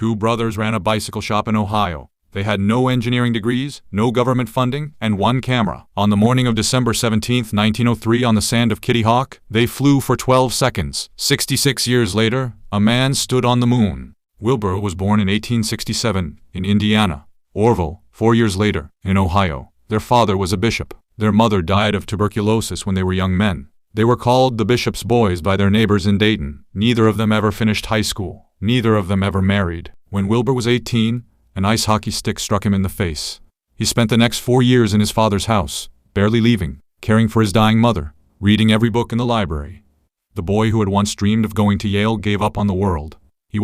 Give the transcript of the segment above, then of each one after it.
Two brothers ran a bicycle shop in Ohio. They had no engineering degrees, no government funding, and one camera. On the morning of December 17, 1903, on the sand of Kitty Hawk, they flew for 12 seconds. 66 years later, a man stood on the moon. Wilbur was born in 1867 in Indiana. Orville, 4 years later, in Ohio. Their father was a bishop. Their mother died of tuberculosis when they were young men. They were called the Bishop's Boys by their neighbors in Dayton. Neither of them ever finished high school. Neither of them ever married. When Wilbur was 18, an ice hockey stick struck him in the face. He spent the next 4 years in his father's house, barely leaving, caring for his dying mother, reading every book in the library. The boy who had once dreamed of going to Yale gave up on the world. He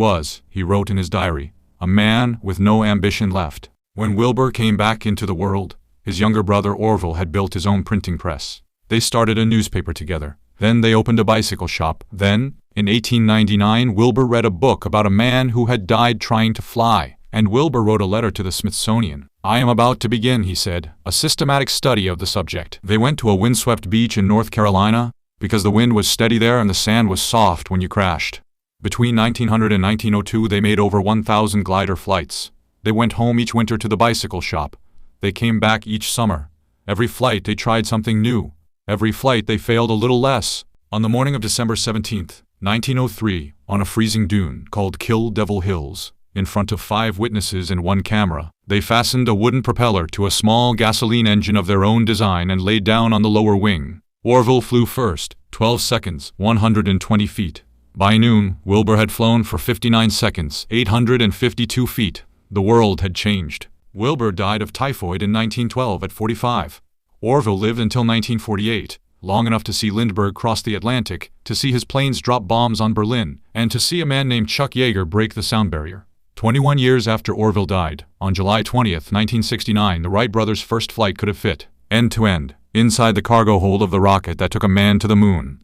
wrote in his diary, a man with no ambition left. When Wilbur came back into the world, his younger brother Orville had built his own printing press. They started a newspaper together. Then they opened a bicycle shop. Then, in 1899, Wilbur read a book about a man who had died trying to fly. And Wilbur wrote a letter to the Smithsonian. I am about to begin, he said, a systematic study of the subject. They went to a windswept beach in North Carolina because the wind was steady there and the sand was soft when you crashed. Between 1900 and 1902, they made over 1,000 glider flights. They went home each winter to the bicycle shop. They came back each summer. Every flight they tried something new. Every flight they failed a little less. On the morning of December 17, 1903, on a freezing dune called Kill Devil Hills, in front of 5 witnesses and 1 camera, they fastened a wooden propeller to a small gasoline engine of their own design and laid down on the lower wing. Orville flew first, 12 seconds, 120 feet. By noon, Wilbur had flown for 59 seconds, 852 feet. The world had changed. Wilbur died of typhoid in 1912 at 45. Orville lived until 1948, long enough to see Lindbergh cross the Atlantic, to see his planes drop bombs on Berlin, and to see a man named Chuck Yeager break the sound barrier. 21 years after Orville died, on July 20, 1969, the Wright brothers' first flight could have fit, end to end, inside the cargo hold of the rocket that took a man to the moon.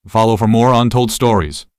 Follow for more untold stories.